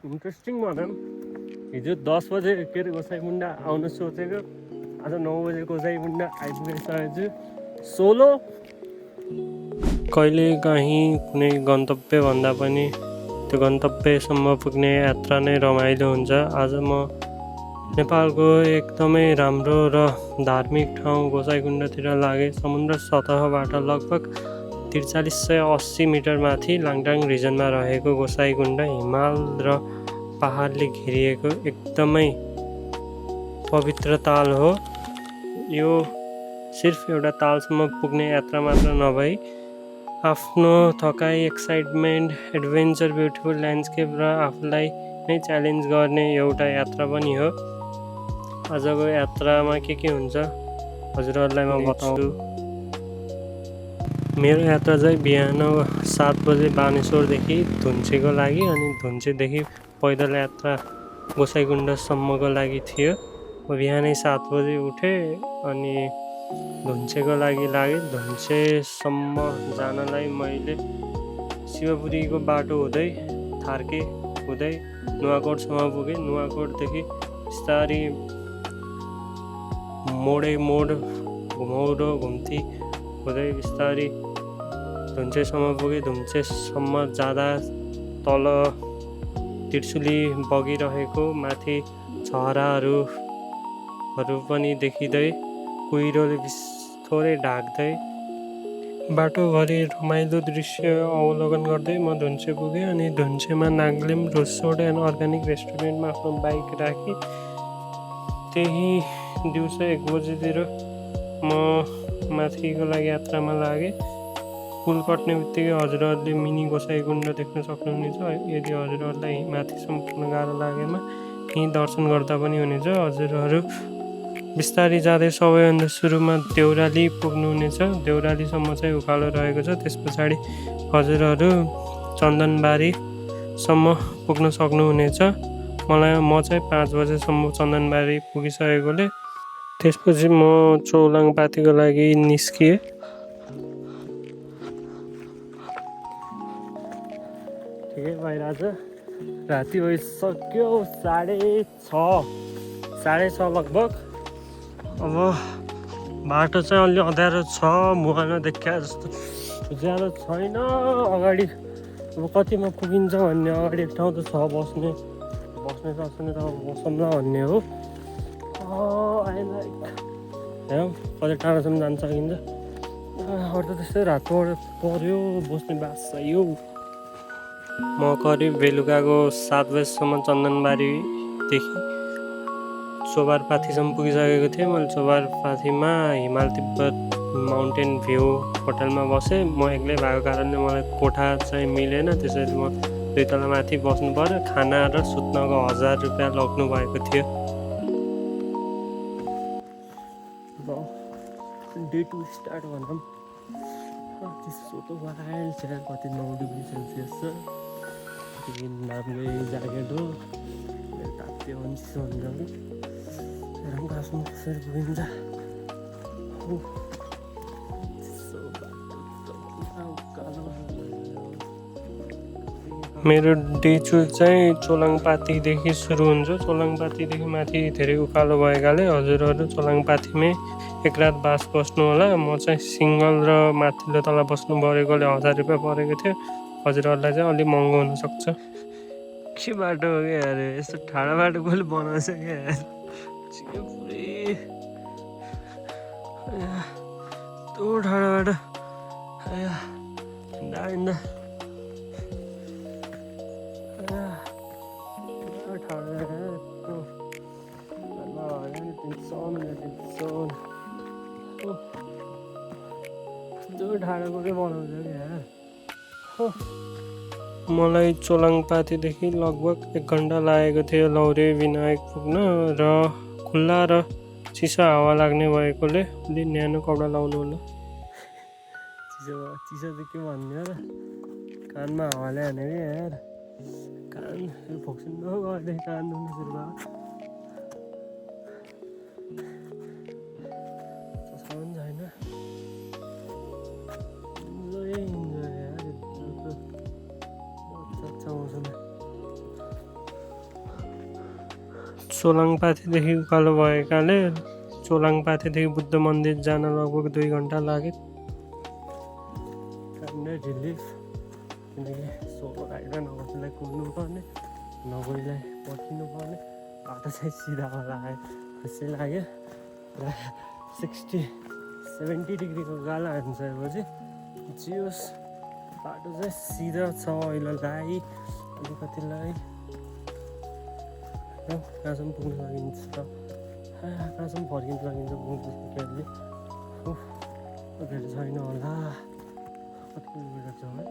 Interesting भनौँ हिजो 10 बजे के अरे गोसाइमुन्डा आउनु सोचेको आज 9 बजे गोसाइमुन्डा आइपुगिसकेछु सोलो कहिले काहीँ कुनै गन्तव्य भन्दा पनि त्यो गन्तव्यसम्म पुग्ने यात्रा नै रमाइलो हुन्छ। आज म नेपालको एकदमै राम्रो र धार्मिक ठाउँ गोसाइकुण्डतिर लागेँ। समुद्र सतहबाट लगभग 4380 मिटर माथि लाङटाङ रिजनमा रहेको गोसाइकुण्ड हिमाल र पहाडले घेरिएको एकदमै पवित्र ताल हो। यो सिर्फ एउटा तालसम्म पुग्ने यात्रा मात्र नभई आफ्नो थकाइ, एक्साइटमेन्ट, एडभेन्चर, ब्युटिफुल ल्यान्डस्केप र आफूलाई नै च्यालेन्ज गर्ने एउटा यात्रा पनि हो। आजको यात्रामा के हुन्छ हजुरहरूलाई म बताउँछु। मेरो यात्रा चाहिँ बिहान 7 बजे बानेश्वरदेखि धुन्चेको लागि अनि धुन्चेदेखि पैदल यात्रा गोसाइकुण्डसम्मको लागि थियो। म बिहानै 7 बजे उठेँ अनि धुन्चेको लागि लागेँ। धुन्चेसम्म जानलाई मैले शिवपुरीको बाटो हुँदै थार्के हुँदै नुवाकोटसम्म पुगेँ। नुवाकोटदेखि बिस्तारी मोड घुमौरो घुम्ती हुँदै बिस्तारी धुन्चेसम्म पुगेँ। धुन्चेसम्म जाँदा तल त्रिशुली बगिरहेको, माथि चराहरू पनि देखिँदै, कुहिरोले थोरै ढाक्दै बाटोभरि रमाइलो दृश्य अवलोकन गर्दै म धुन्चे पुगेँ। अनि धुन्चेमा नाग्लेम रोसोड एन्ड अर्ग्यानिक रेस्टुरेन्टमा आफ्नो बाइक राखेँ। त्यही दिउँसो 1 बजेतिर म माथिको लागि यात्रामा लागेँ। पुल कट्ने बित्तिकै हजुरहरूले मिनी गोसाइकुण्ड देख्न सक्नुहुनेछ। यदि हजुरहरूलाई माथिसम्म पुग्न गाह्रो लागेमा यहीँ दर्शन गर्दा पनि हुनेछ। हजुरहरू बिस्तारी जाँदै सबैभन्दा सुरुमा देउराली पुग्नुहुनेछ। देउरालीसम्म चाहिँ उकालो रहेको छ। त्यस पछाडि हजुरहरू चन्दनबारीसम्म पुग्न सक्नुहुनेछ। म चाहिँ 5 बजेसम्म चन्दनबारी पुगिसकेकोले त्यसपछि म चौलाङपातीको लागि निस्किएँ। ठिकै भइरहेछ। राति भइसक्यो 6:30 लगभग। अब बाटो चाहिँ अलि अँध्यारो छ, मुहान देखा जस्तो उज्यालो छैन। अगाडि अब कतिमा पुगिन्छ भन्ने अगाडि एक ठाउँ त छ बस्ने सक्ने त अब बसौँला भन्ने हो। हेरौँ कति टाढोसम्म जान सकिन्छ। अरू त त्यस्तै रात पर्यो, बस्ने बास चाहियो। म करिब बेलुकाको 7 बजीसम्म चन्दनबारीदेखि चोबारपाथीसम्म पुगिसकेको थिएँ। मैले चोबारपाथीमा हिमाल तिब्बत माउन्टेन भ्यू होटलमा बसेँ। म एक्लै भएको कारणले मलाई कोठा चाहिँ मिलेन, त्यसैले म 2 तला माथि बस्नु पर्यो। खाना र सुत्नको 1000 रुपियाँ लग्नु भएको थियो। डे 2 स्टार्ट भनौँ। चिसो त वाइल्ड छ, कति 9 डिग्री सेल्सियस छ। नाम्लै ज्याकेट हो, तात्यो भने चिसो हुन्छ कि। हेरौँ आफ्नो कसरी पुगिन्छ। मेरो डे 2 चाहिँ चोलाङपातीदेखि सुरु हुन्छ। चोलाङपातीदेखि माथि धेरै उकालो भएकाले हजुरहरू चोलाङपातीमै एक रात बास बस्नु होला। म चाहिँ सिङ्गल र माथिल्लो तला बस्नु परेकोले 1000 रुपियाँ परेको थियो। हजुरहरूलाई चाहिँ अलिक महँगो हुनसक्छ। के बाटो हो क्या यार, यस्तो ठाडो बाटो कसले बनाउँछ क्या यार। पुरै यस्तो ठाडो बाटो हिँड्दा मलाई चोलाङपातीदेखि लगभग 1 घन्टा लागेको थियो लौरे विनायक पुग्न। र खुल्ला र चिसो हावा लाग्ने भएकोले अलि न्यानो कपडा लाउनु होला। चिसो चाहिँ के भन्ने हो र, कानमा हावाले हाने क्या यार। कान फोक्सिँदो गर्दै कान दुख्नु सुरु भयो। छैन इन्जोय यार। अच्छा मौसम है। चोलाङपाथीदेखि उकालो भएकाले चोलाङपाथीदेखि बुद्ध मन्दिर जान लगभग 2 घन्टा लाग्यो। रिलिफ किनकि सोलो राइडमा नगएकोलाई कुद्नु पर्ने, नगएलाई पर्खिनु पर्ने। बाटो चाहिँ सिधा होला आयो, खुसी लाग्यो। र 60-70 डिग्रीको गाला हान्छपछि जियोस् बाटो चाहिँ सिधा छ अहिलेलाई, अलिकतिलाई र कहाँसम्म पुग्न सकिन्छ, कहाँसम्म फर्किन सकिन्छ पुग्न सकिहाल्यो। धेरै छैन होला, कति किलोमिटर छ है?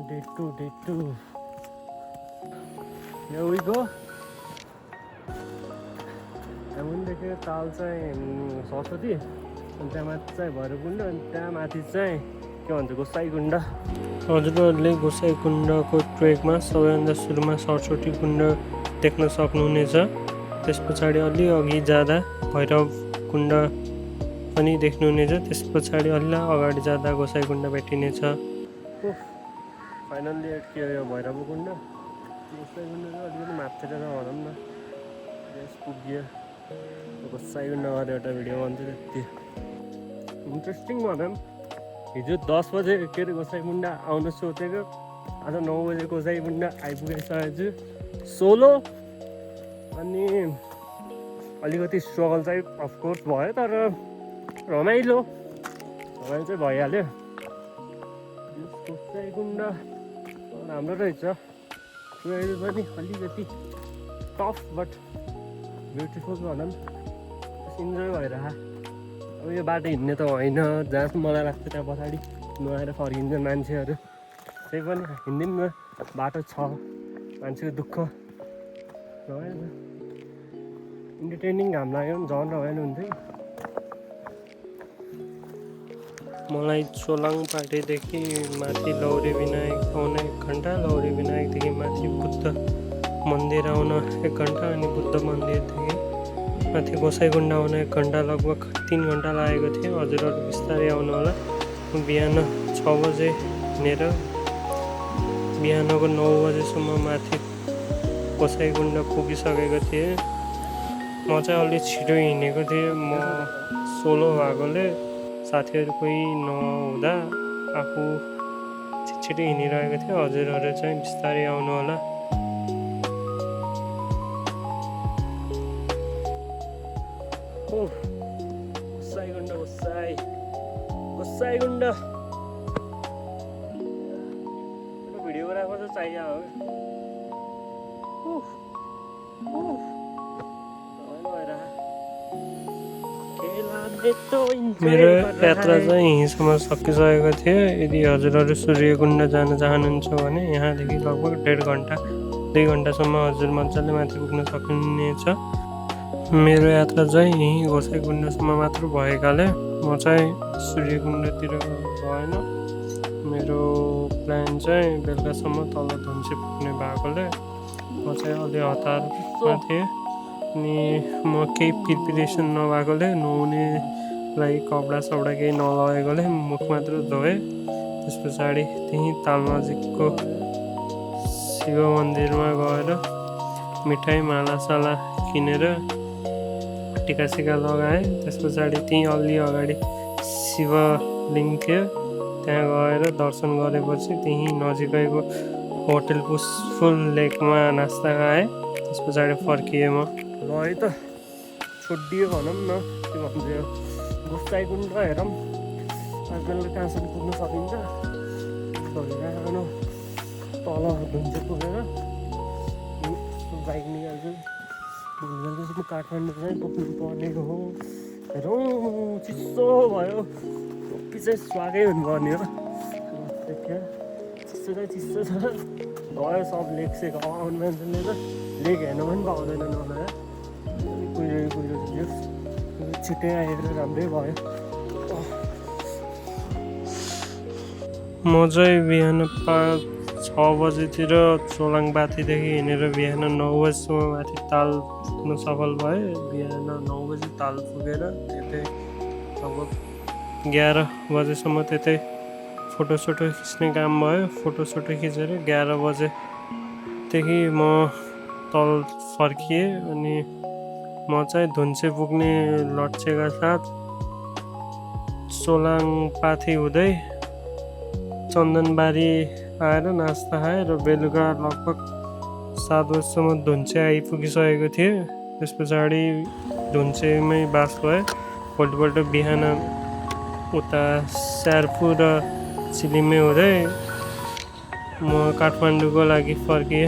Day 2 Here we go. हामीदेखि ताल चाहिँ सरस्वती, अनि त्यहाँ माथि चाहिँ भैरवकुण्ड, अनि त्यहाँ माथि चाहिँ के भन्छ गोसाइकुण्ड। हजुरहरूले गोसाइकुण्डको ट्रेकमा सबैभन्दा सुरुमा सरस्वती कुण्ड देख्न सक्नुहुनेछ। त्यस पछाडि अलि अघि जाँदा भैरवकुण्ड पनि देख्नुहुनेछ। त्यस पछाडि अलि अगाडि जाँदा गोसाइकुण्ड भेटिनेछ। फाइनल्ली के यो भैरवकुण्ड गोसाइकुण्ड चाहिँ अलिकति माथितिर छ भनौँ न। यस पुग्यो गोसाइकुण्ड गरेर एउटा भिडियो भन्छु त्यति इन्ट्रेस्टिङ भनौँ। हिजो 10 बजे के अरे गोसाइकुण्ड आउनु सोचेको, आज 9 बजे गोसाइकुण्ड आइपुगिसकेको छु सोलो। अनि अलिकति स्ट्रगल चाहिँ अफकोर्स भयो, तर रमाइलो चाहिँ भइहाल्यो। गोसाइकुण्ड राम्रो रहेछ, ट्रेल पनि अलिकति टफ बट ब्युटिफुल भनौँ, इन्जोय भइरह। अब यो बाटो हिँड्ने त होइन, जहाँ मलाई लाग्छ त्यहाँ पछाडि नुहाएर फर्किन्छ मान्छेहरू। त्यही पनि हिँड्दिउँ न, बाटो छ, मान्छेको दुःख रमाइलो इन्टरटेनिङ। घाम लाग्यो भने झन् रमाइलो हुन्छ कि। मलाई चोलाङपाटीदेखि माथि लौरे विनायक आउन 1 घन्टा, लौरे विनायकदेखि माथि बुद्ध मन्दिर आउन 1 घन्टा, अनि बुद्ध मन्दिरदेखि माथि गोसाइकुण्ड आउन 1 घन्टा, लगभग 3 घन्टा लागेको थियो। हजुरहरू बिस्तारै आउनु होला। बिहान 6 बजे हिँडेर बिहानको 9 बजेसम्म माथि गोसाइकुण्ड पुगिसकेको थिएँ। म चाहिँ अलि छिटो हिँडेको थिएँ। म सोलो भएकोले साथीहरू कोही नहुँदा आफू छिटो हिँडिरहेको थियो। हजुरहरू चाहिँ बिस्तारै आउनु होला। गोसाइकुण्ड गोसाइकुण्ड भिडियोग्राफर चाहिँ चाहियो मेरो यात्रा चाहिँ यहीँसम्म सकिसकेको थियो। यदि हजुरहरू सूर्यकुण्ड जान चाहनुहुन्छ भने यहाँदेखि लगभग 1.5 घन्टा 2 घन्टासम्म हजुर मजाले माथि पुग्न सक्नुहुनेछ। मेरो यात्रा चाहिँ यहीँ गोसाइकुण्डसम्म मात्र भएकाले म चाहिँ सूर्यकुण्डतिर गएन। मेरो प्लान चाहिँ बेलुकासम्म तल धुन्से पुग्ने भएकोले म चाहिँ अलि हतारमा थिएँ। अनि म केही प्रिपरेसन नभएकोले, नुहाउनेलाई कपडा सपडा केही नलगेकोले मुख मात्र धोएँ। त्यस पछाडि त्यहीँ ताल नजिकको शिव मन्दिरमा गएर मिठाई मालासाला किनेर टिकासिका लगाएँ। त्यस पछाडि त्यहीँ अलि अगाडि शिवलिङ्ग थियो, त्यहाँ गएर दर्शन गरेपछि त्यहीँ नजिकैको होटल पुसफुल लेकमा नास्ता खाएँ। त्यस पछाडि फर्किएँ म। ल है त छोडियो भनौँ न, के भन्छ यो गोसाइकुण्ड हेरौँ आज बेलुका कहाँसम्म पुग्न सकिन्छ। धोइरहनु तल धुन्चे पुगेर बाइक निकाल्छु। भोलिसम्म काठमाडौँ चाहिँ पुग्नु पर्ने हो। हेरौँ चिसो भयो, टोपी चाहिँ स्वागै हुनुपर्ने हो। चिसो चाहिँ चिसो छ, गयो सब लेक सेक आउने मान्छेले त लेक हेर्नु पनि पाउँदैन नलाया। कुहिरो थियो, छिट्टै आएर राम्रै भयो। म चाहिँ बिहान 5-6 बजेतिर चोलाङपाथीदेखि हिँडेर बिहान 9 बजीसम्म माथि ताल पुग्न सफल भएँ। बिहान 9 बजी ताल पुगेर त्यतै लगभग 11 बजेसम्म त्यतै फोटोसोटो खिच्ने काम भयो। फोटोसोटो खिचेर 11 बजे रातदेखि म तल फर्किएँ अनि म चाहिँ धुन्चे पुग्ने लक्ष्यका साथ सोलाङ पाथी हुँदै चन्दनबारी आएर नास्ता खाएँ र बेलुका लगभग 7 बजीसम्म धुन्चे आइपुगिसकेको थिएँ। त्यस पछाडि धुन्चेमै बास भएँ। भोलिपल्ट बिहान उता स्यार्पु र चिलिमे हुँदै म काठमाडौँको लागि फर्किएँ।